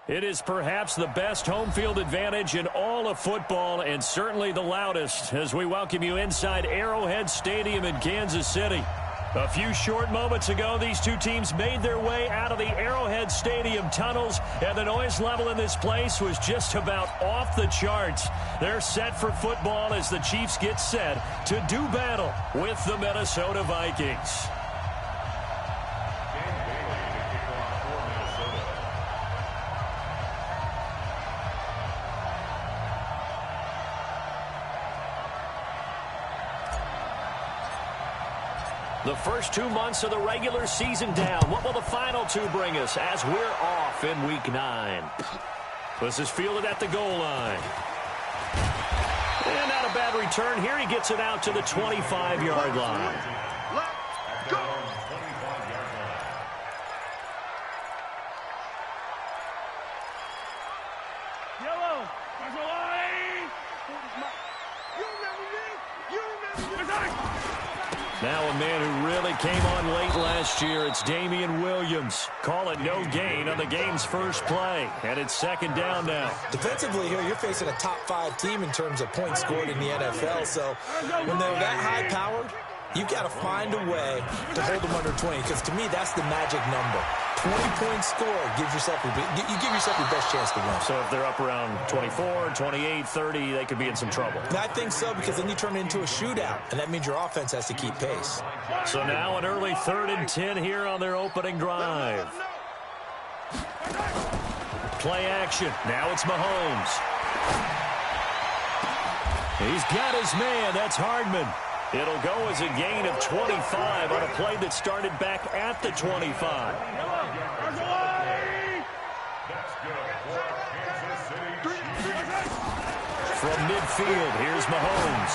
It is perhaps the best home field advantage in all of football and certainly the loudest as we welcome you inside Arrowhead Stadium in Kansas City. A few short moments ago, these two teams made their way out of the Arrowhead Stadium tunnels, and the noise level in this place was just about off the charts. They're set for football as the Chiefs get set to do battle with the Minnesota Vikings. The first 2 months of the regular season down. What will the final two bring us as we're off in Week 9? This is fielded at the goal line. And not a bad return here. He gets it out to the 25-yard line. Let's go! Yellow, there's a line! You remember me? Now a man who really came on late last year, it's Damian Williams. Call it no gain on the game's first play, and it's second down now. Defensively here, you're facing a top-5 team in terms of points scored in the NFL, so when they're that high-powered, you've got to find a way to hold them under 20, because to me, that's the magic number. 20-point score gives yourself you give yourself your best chance to win. So if they're up around 24, 28, 30, they could be in some trouble. I think so, because then you turn it into a shootout, and that means your offense has to keep pace. So now an early 3rd and 10 here on their opening drive. Play action. Now it's Mahomes. He's got his man. That's Hardman. It'll go as a gain of 25 on a play that started back at the 25. From midfield, here's Mahomes.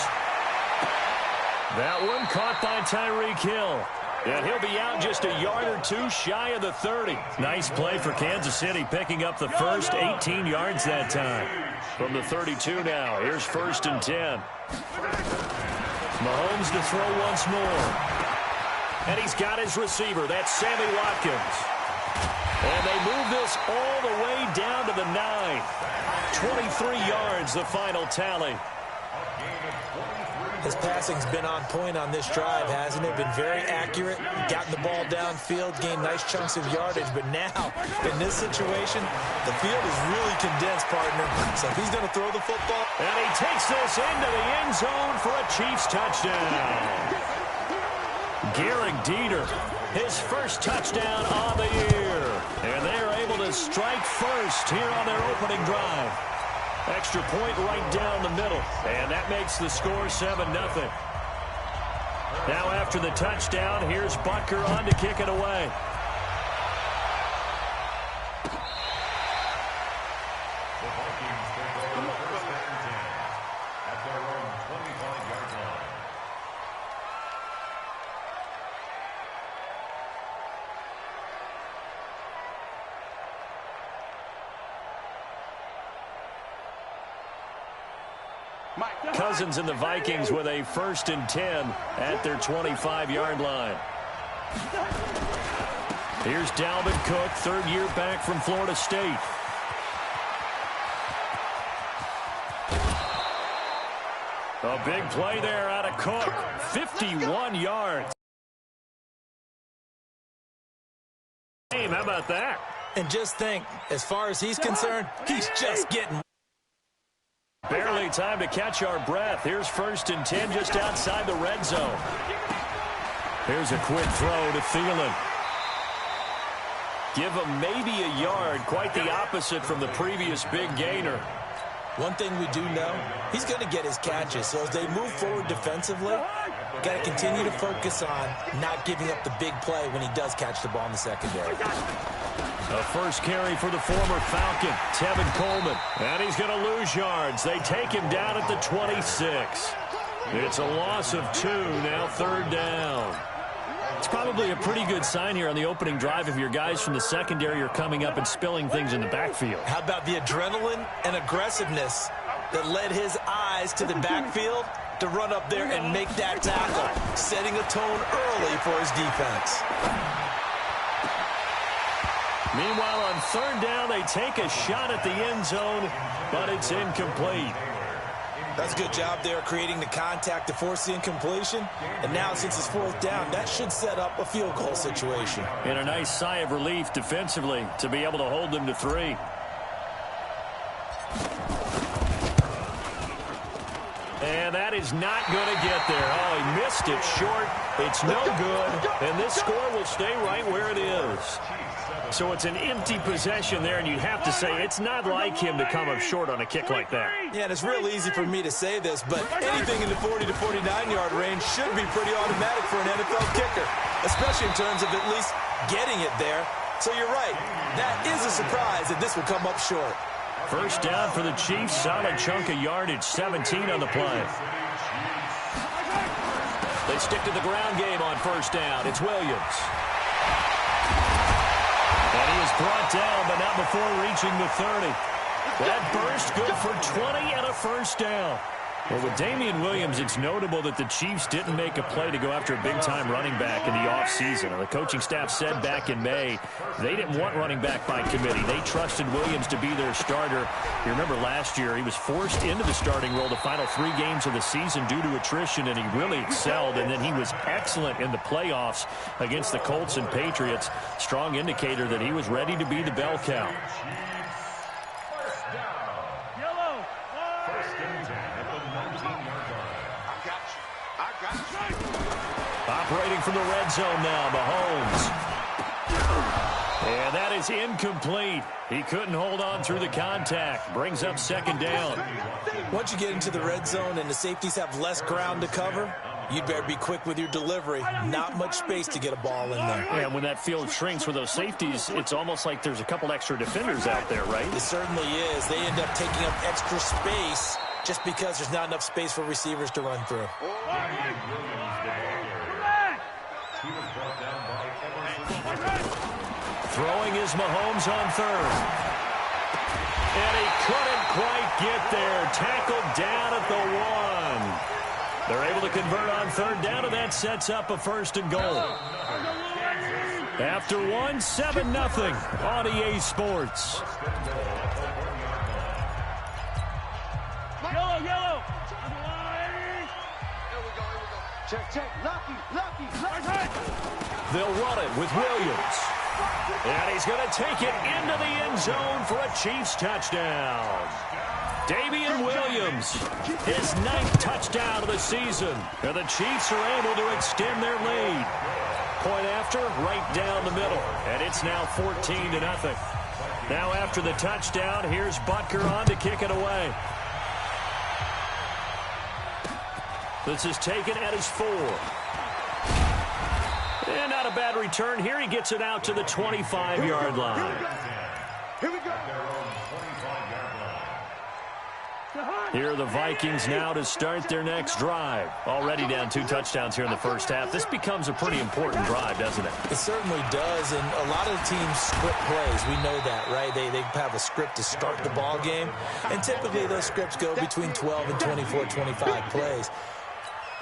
That one caught by Tyreek Hill. And he'll be out just a yard or two shy of the 30. Nice play for Kansas City, picking up the first 18 yards that time. From the 32 now, here's 1st and 10. Mahomes to throw once more. And he's got his receiver. That's Sammy Watkins. And they move this all the way down to the 9. 23 yards, the final tally. His passing's been on point on this drive, hasn't it? Been very accurate, gotten the ball downfield, gained nice chunks of yardage. But now, in this situation, the field is really condensed, partner. So if he's going to throw the football. And he takes this into the end zone for a Chiefs touchdown. Garrett Dieter, his first touchdown on the year. And they're able to strike first here on their opening drive. Extra point right down the middle. And that makes the score 7-0. Now after the touchdown, here's Butker on to kick it away. The Vikings take over first and 10 at their own 25-yard line. Cousins and the Vikings with a 1st and 10 at their 25-yard line. Here's Dalvin Cook, 3rd year back from Florida State. A big play there out of Cook. 51 yards. How about that? And just think, as far as he's concerned, he's just getting. Barely time to catch our breath. Here's 1st and 10 just outside the red zone. Here's a quick throw to Thielen. Give him maybe a yard. Quite the opposite from the previous big gainer. One thing we do know, he's going to get his catches. So as they move forward defensively, got to continue to focus on not giving up the big play when he does catch the ball in the secondary. A first carry for the former Falcon, Tevin Coleman. And he's going to lose yards. They take him down at the 26. It's a loss of 2, now 3rd down. It's probably a pretty good sign here on the opening drive if your guys from the secondary are coming up and spilling things in the backfield. How about the adrenaline and aggressiveness that led his eyes to the backfield to run up there and make that tackle, setting a tone early for his defense. Meanwhile, on third down, they take a shot at the end zone, but it's incomplete. That's a good job there creating the contact to force the incompletion. And now, since it's fourth down, that should set up a field goal situation. And a nice sigh of relief defensively to be able to hold them to 3. And that is not going to get there. Oh, he missed it short. It's no good. And this score will stay right where it is. So it's an empty possession there, and you have to say it's not like him to come up short on a kick like that. Yeah, and it's real easy for me to say this, but anything in the 40 to 49-yard range should be pretty automatic for an NFL kicker, especially in terms of at least getting it there. So you're right. That is a surprise that this will come up short. First down for the Chiefs. Solid chunk of yardage, 17 on the play. They stick to the ground game on first down. It's Williams. And he is brought down, but not before reaching the 30. That burst good for 20 and a first down. Well, with Damian Williams, it's notable that the Chiefs didn't make a play to go after a big-time running back in the offseason. The coaching staff said back in May they didn't want running back by committee. They trusted Williams to be their starter. You remember last year he was forced into the starting role the final 3 games of the season due to attrition, and he really excelled. And then he was excellent in the playoffs against the Colts and Patriots. Strong indicator that he was ready to be the bell cow. Operating from the red zone now, Mahomes. And that is incomplete. He couldn't hold on through the contact. Brings up second down. Once you get into the red zone and the safeties have less ground to cover, you'd better be quick with your delivery. Not much space to get a ball in there. Yeah, when that field shrinks with those safeties, it's almost like there's a couple extra defenders out there, right? It certainly is. They end up taking up extra space just because there's not enough space for receivers to run through. Throwing is Mahomes on third. And he couldn't quite get there. Tackled down at the 1. They're able to convert on third down, and that sets up a first and goal. After 1, 7-0 on EA Sports. Yellow. Check. Lucky. They'll run it with Williams. And he's going to take it into the end zone for a Chiefs touchdown. Damian Williams, his 9th touchdown of the season. And the Chiefs are able to extend their lead. Point after, right down the middle. And it's now 14-0. Now after the touchdown, here's Butker on to kick it away. This is taken at his 4. And not a bad return here. He gets it out to the 25-yard line. Here we go. Here are the Vikings now to start their next drive. Already down 2 touchdowns here in the first half. This becomes a pretty important drive, doesn't it? It certainly does, and a lot of teams script plays. We know that, right? They have a script to start the ball game, and typically those scripts go between 12 and 24, 25 plays.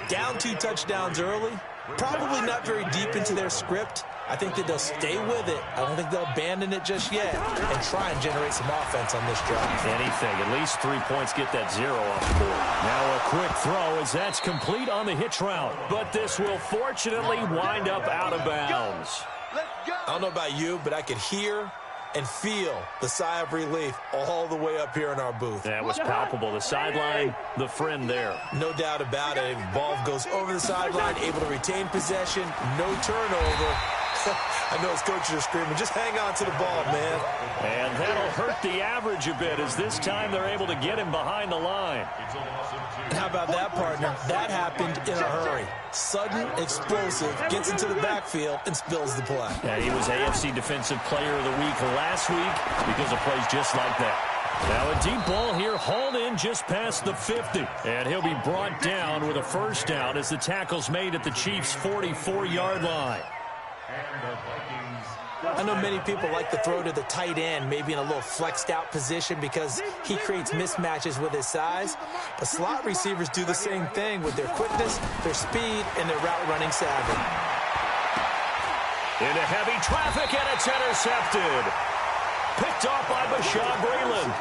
Down 2 touchdowns early, probably not very deep into their script. I think that they'll stay with it. I don't think they'll abandon it just yet and try and generate some offense on this drive. Anything. At least 3 points, get that 0 off the board. Now a quick throw as that's complete on the hitch route. But this will fortunately wind up out of bounds. I don't know about you, but I could hear and feel the sigh of relief all the way up here in our booth. That was palpable. The sideline, the friend there. No doubt about it. Ball goes over the sideline, able to retain possession, no turnover. I know his coaches are screaming, just hang on to the ball, man. And that'll hurt the average a bit as this time they're able to get him behind the line. And how about that, partner? That happened in a hurry. Sudden, explosive, gets into the backfield and spills the play. Yeah, he was AFC Defensive Player of the Week last week because of plays just like that. Now a deep ball here, hauled in just past the 50. And he'll be brought down with a first down as the tackle's made at the Chiefs' 44-yard line. I know many people like to throw to the tight end, maybe in a little flexed out position because he creates mismatches with his size. But slot receivers do the same thing with their quickness, their speed, and their route running savvy. Into heavy traffic, and it's intercepted. Picked off by Bashaud Breeland.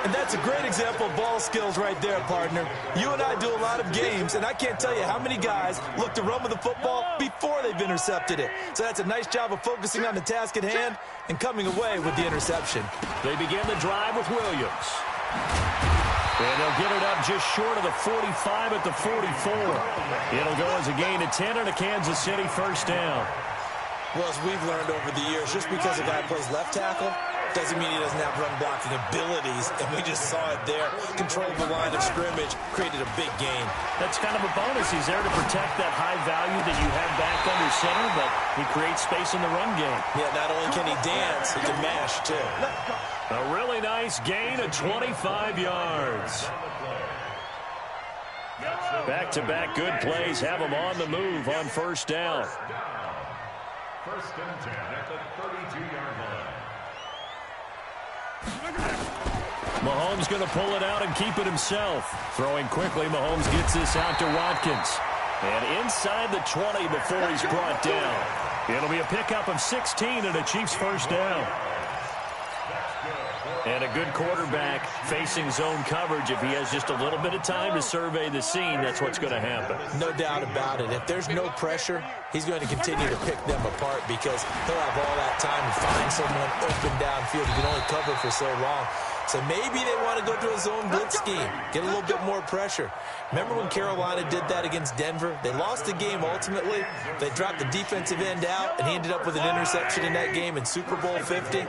And that's a great example of ball skills right there, partner. You and I do a lot of games, and I can't tell you how many guys look to run with the football before they've intercepted it. So that's a nice job of focusing on the task at hand and coming away with the interception. They begin the drive with Williams. And they'll get it up just short of the 45 at the 44. It'll go as a gain of 10 and a Kansas City first down. Well, as we've learned over the years, just because a guy plays left tackle doesn't mean he doesn't have run-blocking abilities, and we just saw it there. Controlled the line of scrimmage, created a big gain. That's kind of a bonus. He's there to protect that high value that you have back under center, but he creates space in the run game. Yeah, not only can he dance, he can mash, too. A really nice gain of 25 yards. Back-to-back good plays have him on the move on first down. First and 10 at the 32-yard line. Mahomes going to pull it out and keep it himself. Throwing quickly, Mahomes gets this out to Watkins. And inside the 20 before he's brought down. It'll be a pickup of 16 and a Chiefs first down. And a good quarterback facing zone coverage. If he has just a little bit of time to survey the scene, that's what's going to happen. No doubt about it. If there's no pressure, he's going to continue to pick them apart because he'll have all that time to find someone open downfield. He can only cover for so long. So maybe they want to go to a zone blitz scheme, get a little bit more pressure. Remember when Carolina did that against Denver? They lost the game ultimately. They dropped the defensive end out, and he ended up with an interception in that game in Super Bowl 50.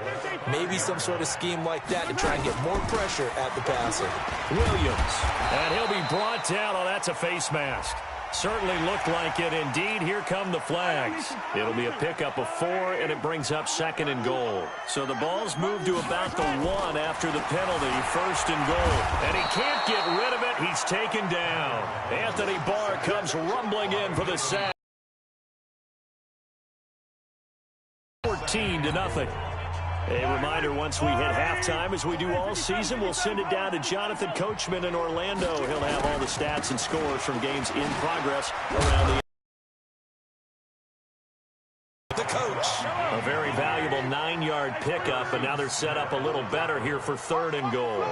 Maybe some sort of scheme like that to try and get more pressure at the passer. Williams, and he'll be brought down. Oh, that's a face mask. Certainly looked like it. Indeed, here come the flags. It'll be a pickup of 4, and it brings up second and goal. So the ball's moved to about the 1 after the penalty, first and goal. And he can't get rid of it. He's taken down. Anthony Barr comes rumbling in for the sack. 14-0. A reminder, once we hit halftime, as we do all season, we'll send it down to Jonathan Coachman in Orlando. He'll have all the stats and scores from games in progress around the coach. A very valuable 9-yard pickup, and now they're set up a little better here for third and goal.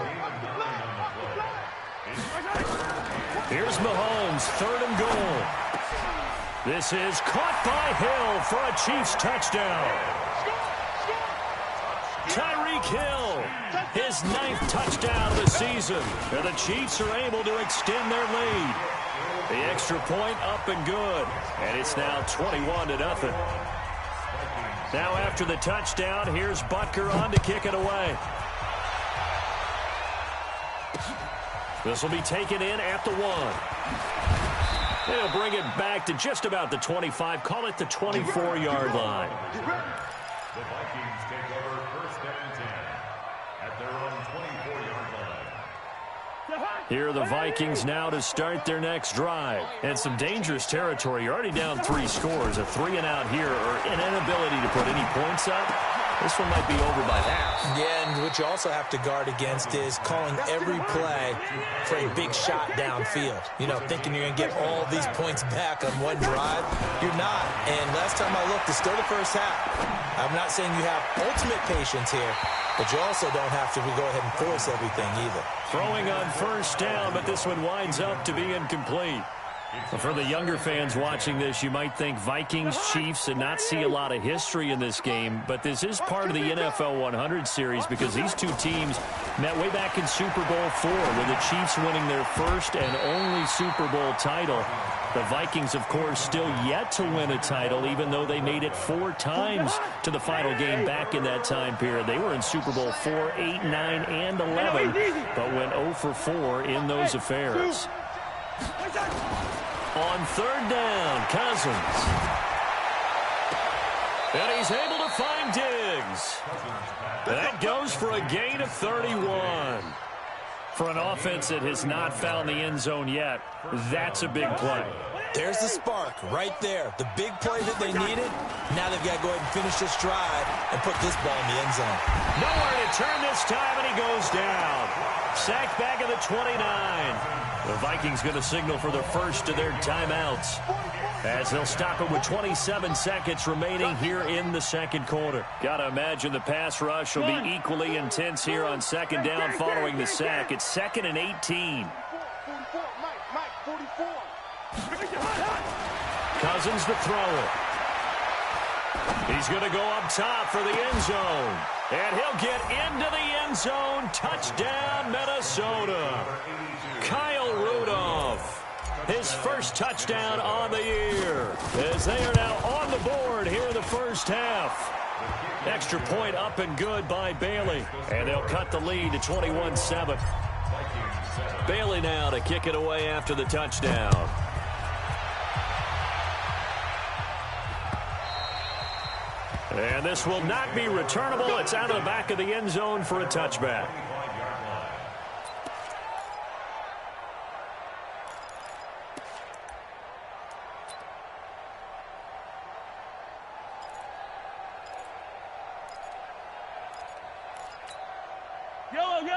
Here's Mahomes, third and goal. This is caught by Hill for a Chiefs touchdown. Tyreek Hill, his 9th touchdown of the season. And the Chiefs are able to extend their lead. The extra point up and good. And it's now 21-0. Now after the touchdown, here's Butker on to kick it away. This will be taken in at the 1. They'll bring it back to just about the 25. Call it the 24-yard line. The Vikings take over first and 10 at their own 24-yard line. Here are the Vikings now to start their next drive. And some dangerous territory. You're already down 3 scores. A 3-and-out here or an inability to put any points up. This one might be over by half. Yeah, and what you also have to guard against is calling every play for a big shot downfield. You know, thinking you're going to get all these points back on one drive. You're not. And last time I looked, it's still the first half. I'm not saying you have ultimate patience here, but you also don't have to go ahead and force everything either. Throwing on first down, but this one winds up to be incomplete. For the younger fans watching this, you might think Vikings, Chiefs, and not see a lot of history in this game. But this is part of the NFL 100 series because these two teams met way back in Super Bowl IV with the Chiefs winning their first and only Super Bowl title. The Vikings, of course, still yet to win a title, even though they made it 4 times to the final game back in that time period. They were in Super Bowl 4, 8, 9, and 11, but went 0 for 4 in those affairs. On third down, Cousins. And he's able to find Diggs. That goes for a gain of 31. For an offense that has not found the end zone yet, that's a big play. There's the spark right there. The big play that they needed. Now they've got to go ahead and finish this drive and put this ball in the end zone. Nowhere to turn this time, and he goes down. Sacked back at the 29. The Vikings going to signal for the first of their timeouts, as they'll stop it with 27 seconds remaining here in the second quarter. Got to imagine the pass rush will be equally intense here on second down following the sack. It's 2nd and 18. Cousins to throw it. He's going to go up top for the end zone. And he'll get into the end zone. Touchdown, Minnesota. Kyle Rudolph, his first touchdown on the year, as they are now on the board here in the first half. Extra point up and good by Bailey. And they'll cut the lead to 21-7. Bailey now to kick it away after the touchdown. And this will not be returnable. It's out of the back of the end zone for a touchback.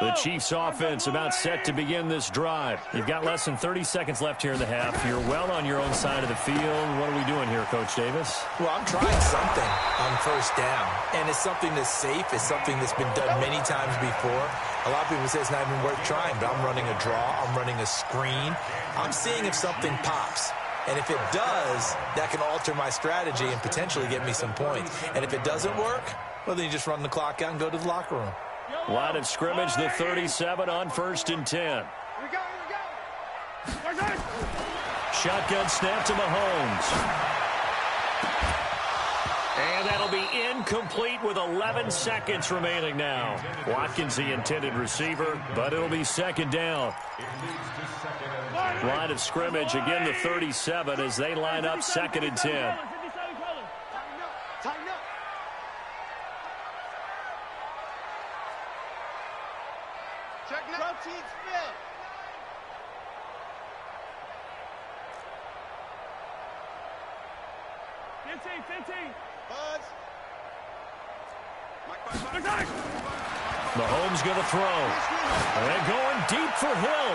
The Chiefs offense about set to begin this drive. You've got less than 30 seconds left here in the half. You're well on your own side of the field. What are we doing here, Coach Davis? Well, I'm trying something on first down, and it's something that's safe. It's something that's been done many times before. A lot of people say it's not even worth trying, but I'm running a draw. I'm running a screen. I'm seeing if something pops. And if it does, that can alter my strategy and potentially get me some points. And if it doesn't work, well, then you just run the clock out and go to the locker room. Line of scrimmage, the 37 on 1st and 10. Here we go. Shotgun snap to Mahomes. And that'll be incomplete with 11 seconds remaining now. Watkins, the intended receiver, but it'll be second down. Line of scrimmage, again the 37 as they line up 2nd and 10. Tighten up. Check now. Protein spin. Buzz. Mahomes going to throw. And going deep for Hill.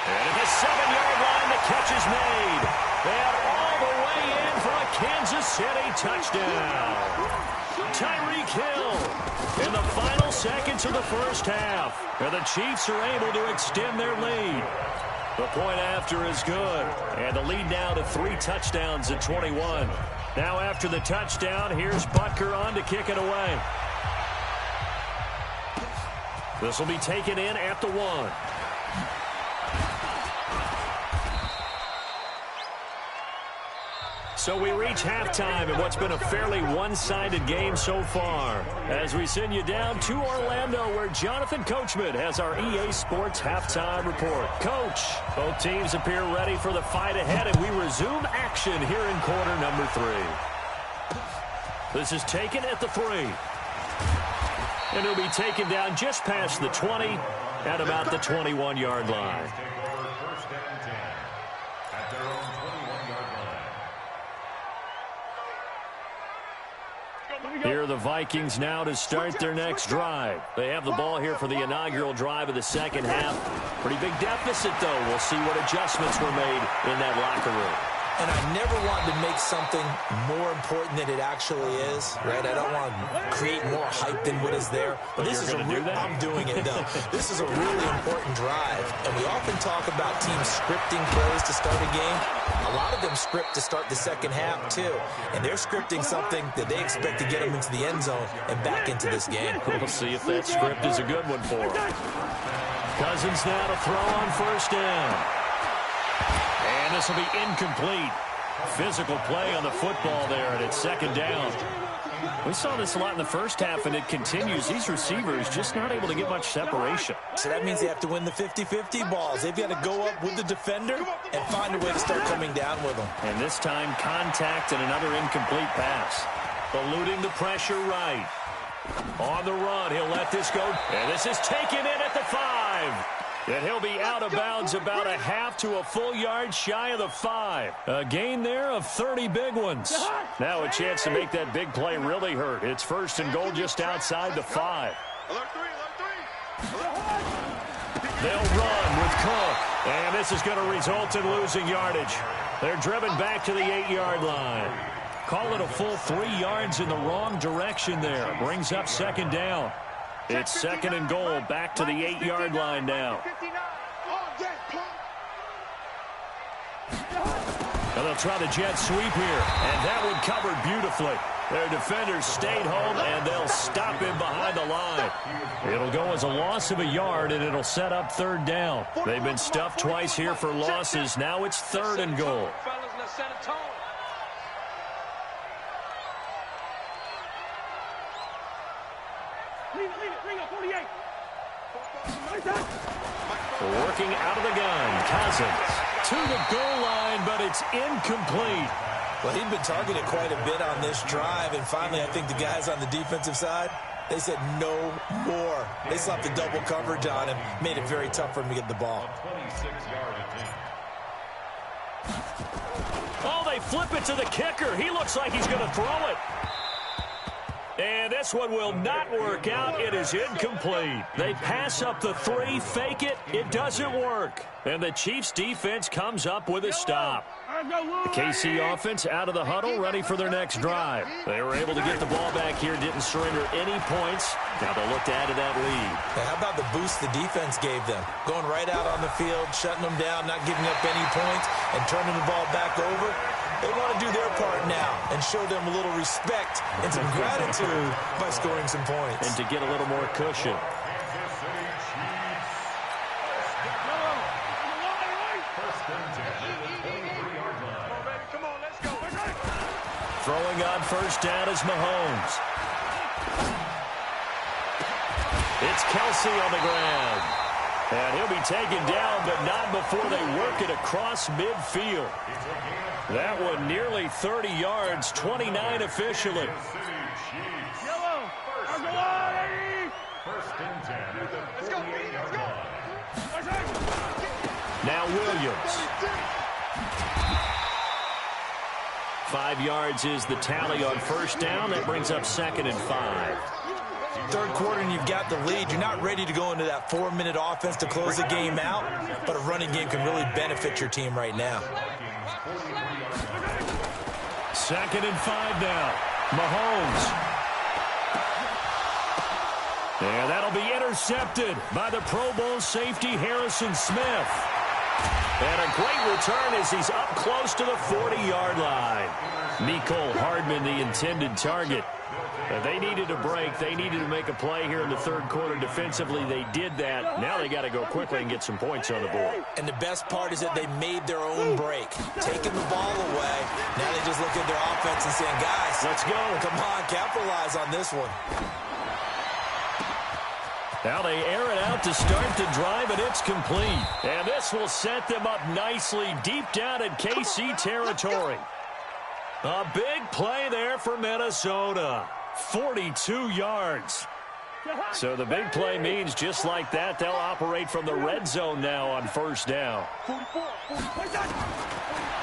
And at the 7-yard line, the catch is made. And all the way in for a Kansas City touchdown. Tyreek Hill in the final seconds of the first half. And the Chiefs are able to extend their lead. The point after is good. And the lead now to 3 touchdowns at 21. Now after the touchdown, here's Butker on to kick it away. This will be taken in at the 1. So we reach halftime in what's been a fairly one-sided game so far, as we send you down to Orlando, where Jonathan Coachman has our EA Sports halftime report. Coach, both teams appear ready for the fight ahead, and we resume action here in quarter number 3. This is taken at the 3. And it'll be taken down just past the 20 at about the 21-yard line. Here are the Vikings now to start their next drive. They have the ball here for the inaugural drive of the second half. Pretty big deficit, though. We'll see what adjustments were made in that locker room. And I never wanted to make something more important than it actually is, right? I don't want to create more hype than what is there. But this is I'm doing it, though. This is a really important drive. And we often talk about teams scripting plays to start a game. A lot of them script to start the second half, too. And they're scripting something that they expect to get them into the end zone and back into this game. We'll see if that script is a good one for them. Cousins now to throw on first down. And this will be incomplete. Physical play on the football there, and it's second down. We saw this a lot in the first half, and it continues. These receivers just not able to get much separation. So that means they have to win the 50-50 balls. They've got to go up with the defender and find a way to start coming down with them. And this time, contact and another incomplete pass. Eluding the pressure right. On the run, he'll let this go. And this is taken in at the 5. And he'll be out of bounds about a half to a full yard shy of the 5. A gain there of 30 big ones. Now a chance to make that big play really hurt. It's 1st and goal just outside the 5. They'll run with Cook. And this is going to result in losing yardage. They're driven back to the 8-yard line. Call it a full 3 yards in the wrong direction there. Brings up 2nd down. It's 2nd and goal, back to the 8-yard line now. And they'll try the jet sweep here, and that one covered beautifully. Their defenders stayed home, and they'll stop him behind the line. It'll go as a loss of a yard, and it'll set up 3rd down. They've been stuffed twice here for losses. Now it's 3rd and goal. Working out of the gun, Cousins to the goal line, but it's incomplete. Well, he'd been targeted quite a bit on this drive, and finally I think the guys on the defensive side, they said no more. They slapped the double coverage on him, made it very tough for him to get the ball. Oh, they flip it to the kicker. He looks like he's going to throw it. And this one will not work out. It is incomplete. They pass up the 3, fake it. It doesn't work. And the Chiefs defense comes up with a stop. The KC offense out of the huddle, ready for their next drive. They were able to get the ball back here, didn't surrender any points. Now they'll look to add to that lead. Hey, how about the boost the defense gave them? Going right out on the field, shutting them down, not giving up any points, and turning the ball back over. They want to do their part now and show them a little respect and some gratitude by scoring some points. And to get a little more cushion. Throwing on 1st down is Mahomes. It's Kelsey on the ground. And he'll be taken down, but not before they work it across midfield. That one nearly 30 yards, 29 officially. Now Williams. 5 yards is the tally on 1st down. That brings up 2nd and 5. 3rd quarter and you've got the lead. You're not ready to go into that 4-minute offense to close the game out, but a running game can really benefit your team right now. 2nd and 5 now. Mahomes. And that'll be intercepted by the Pro Bowl safety Harrison Smith. And a great return as he's up close to the 40-yard line. Mecole Hardman, the intended target. They needed a break. They needed to make a play here in the 3rd quarter. Defensively, they did that. Now they got to go quickly and get some points on the board. And the best part is that they made their own break. Taking the ball away. Now they just look at their offense and saying, guys, let's go. Come on, capitalize on this one. Now they air it out to start the drive, and it's complete. And this will set them up nicely deep down in KC territory. A big play there for Minnesota. 42 yards. So the big play means just like that, they'll operate from the red zone now on 1st down.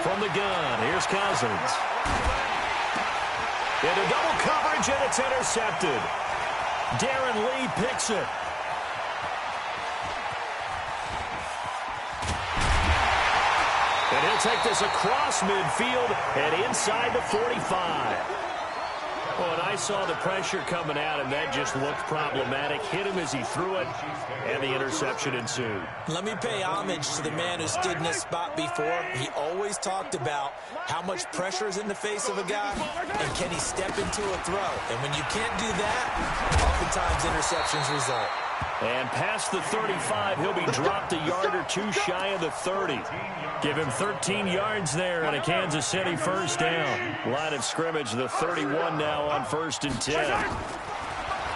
From the gun, here's Cousins. Into double coverage, and it's intercepted. Darren Lee picks it. And he'll take this across midfield and inside the 45. Well, and I saw the pressure coming at him. That just looked problematic. Hit him as he threw it, and the interception ensued. Let me pay homage to the man who stood in this spot before. He always talked about how much pressure is in the face of a guy, and can he step into a throw. And when you can't do that, oftentimes interceptions result. And past the 35, he'll be dropped a yard or two shy of the 30. Give him 13 yards there and a Kansas City 1st down. Line of scrimmage, the 31 now on 1st and 10.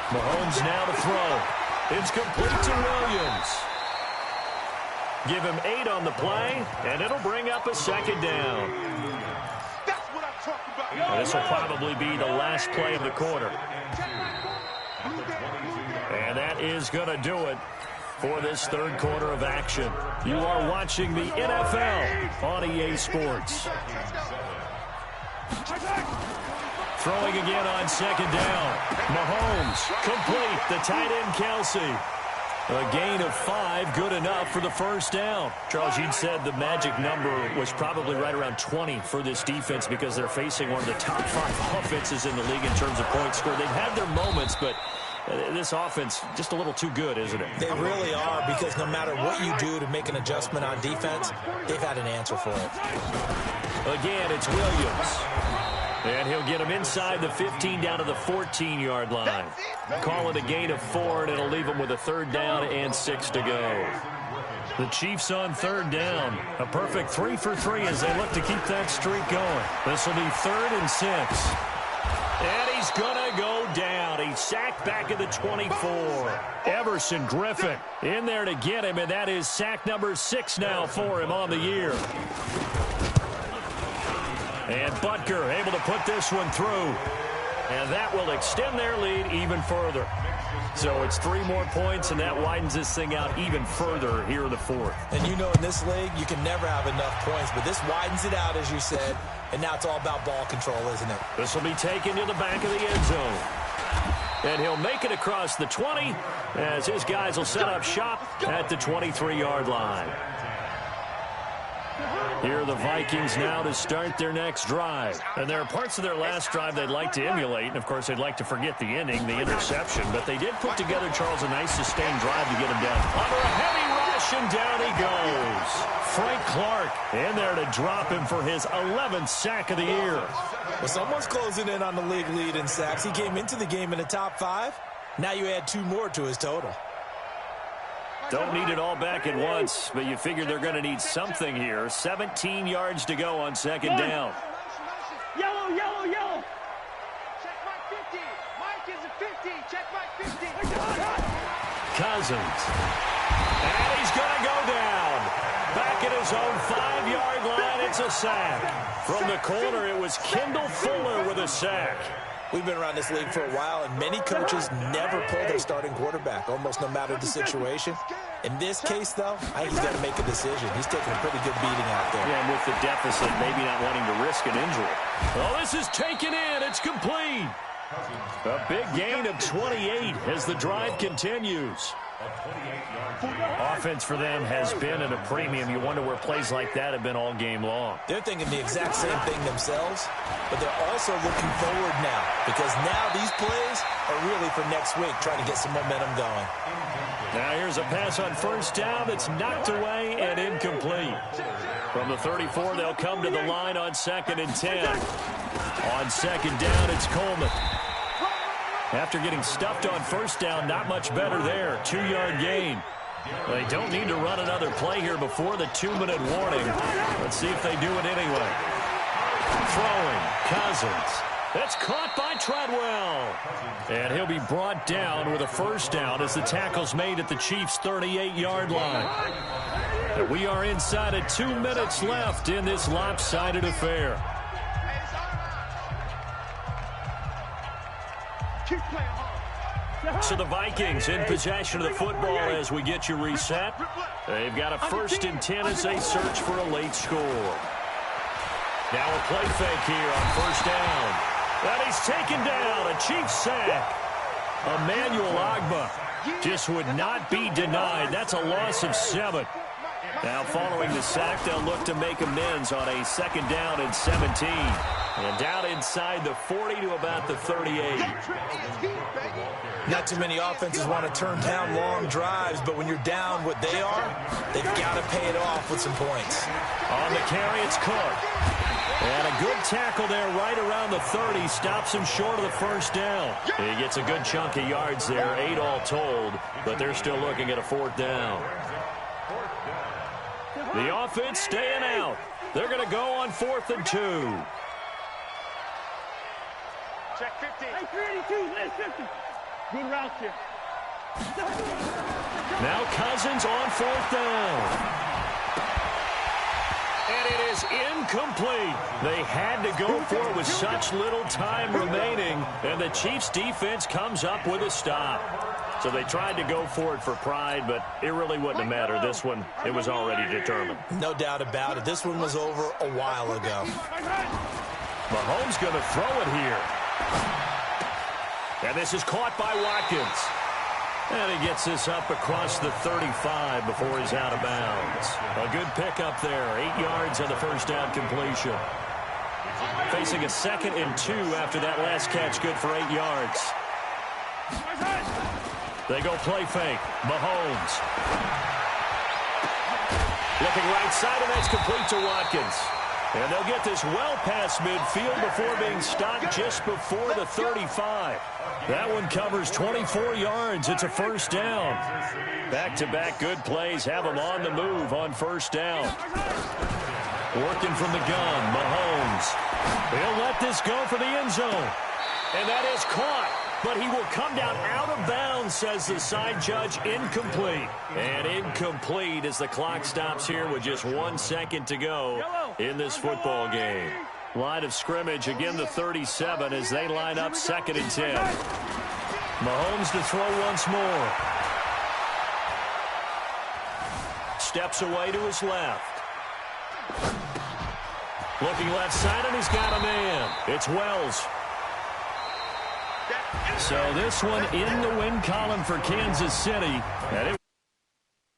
Mahomes now to throw. It's complete to Williams. Give him 8 on the play, and it'll bring up a 2nd down. And this will probably be the last play of the quarter. And that is going to do it. for this third quarter of action. You are watching the NFL on EA Sports. Throwing again on second down. Mahomes complete. The tight end Kelsey. A gain of 5, good enough for the first down. Charles, you'd said the magic number was probably right around 20 for this defense because they're facing one of the top 5 offenses in the league in terms of points scored. They've had their moments, but this offense just a little too good, isn't it? They really are, because no matter what you do to make an adjustment on defense, they've had an answer for it. Again, it's Williams. And he'll get him inside the 15 down to the 14-yard line. Call it a gain of 4, and it'll leave him with a third down and 6 to go. The Chiefs on third down. A perfect 3 for 3 as they look to keep that streak going. This will be 3rd and 6. And he's going to go down. He's sacked back at the 24. Everson Griffin in there to get him, and that is sack number 6 now for him on the year. And Butker able to put this one through. And that will extend their lead even further. So it's 3 more points, and that widens this thing out even further here in the 4th. And you know in this league, you can never have enough points, but this widens it out, as you said. And now it's all about ball control, isn't it? This will be taken to the back of the end zone. And he'll make it across the 20 as his guys will set up shop at the 23-yard line. Here are the Vikings now to start their next drive. And there are parts of their last drive they'd like to emulate. And, of course, they'd like to forget the ending, the interception. But they did put together, Charles, a nice sustained drive to get him down. Under a heavy rush, and down he goes. Frank Clark in there to drop him for his 11th sack of the year. Well, someone's closing in on the league lead in sacks. He came into the game in the top 5. Now you add 2 more to his total. Don't need it all back at once, but you figure they're going to need something here. 17 yards to go on second down. Yellow, yellow, yellow. Check Mike 50. Mike is a 50. Check Mike 50. Cousins. And he's going to go down. Back at his own 5-yard line, it's a sack. From the corner, it was Kendall Fuller with a sack. We've been around this league for a while, and many coaches never pull their starting quarterback, almost no matter the situation. In this case, though, I think he's got to make a decision. He's taking a pretty good beating out there. Yeah, and with the deficit, maybe not wanting to risk an injury. Oh, this is taken in. It's complete. A big gain of 28 as the drive continues. Offense for them has been at a premium. You wonder where plays like that have been all game long. They're thinking the exact same thing themselves, but they're also looking forward now, because now these plays are really for next week, trying to get some momentum going. Now here's a pass on first down that's knocked away and incomplete. From the 34, they'll come to the line on 2nd and 10. On second down, it's Coleman. After getting stuffed on first down, not much better there. 2-yard gain. They don't need to run another play here before the 2-minute warning. Let's see if they do it anyway. Throwing, Cousins. That's caught by Treadwell. And he'll be brought down with a first down as the tackle's made at the Chiefs' 38-yard line. And we are inside of 2 minutes left in this lopsided affair. So the Vikings in possession of the football as we get you reset. They've got a 1st and 10 as they search for a late score. Now a play fake here on first down. And he's taken down. A Chiefs sack. Emmanuel Ogbah just would not be denied. That's a loss of 7. Now following the sack, they'll look to make amends on a 2nd down and 17. And down inside the 40 to about the 38. Not too many offenses want to turn down long drives, but when you're down what they are, they've got to pay it off with some points. On the carry, it's Cook. And a good tackle there right around the 30. Stops him short of the first down. He gets a good chunk of yards there, 8 all told, but they're still looking at a 4th down. The offense staying out. They're going to go on 4th and 2. Check 50. Hey, 32, 50. Good route here. Now Cousins on 4th down. And it is incomplete. They had to go for it with such little time remaining, and the Chiefs defense comes up with a stop. So they tried to go for it for pride, but it really wouldn't have mattered. This one, it was already determined. No doubt about it. This one was over a while ago. Mahomes going to throw it here. And this is caught by Watkins. And he gets this up across the 35 before he's out of bounds. A good pickup there. 8 yards on the first down completion. Facing a 2nd and 2 after that last catch, good for 8 yards. They go play fake. Mahomes. Looking right side, and that's complete to Watkins. And they'll get this well past midfield before being stopped just before the 35. That one covers 24 yards. It's a first down. Back-to-back good plays have them on the move on first down. Working from the gun, Mahomes. He'll let this go for the end zone. And that is caught. But he will come down out of bounds, says the side judge. Incomplete. And incomplete as the clock stops here with just 1 second to go in this football game. Line of scrimmage, again the 37 as they line up 2nd and 10. Mahomes to throw once more. Steps away to his left. Looking left side, and he's got a man. It's Wells. So this one in the win column for Kansas City. And it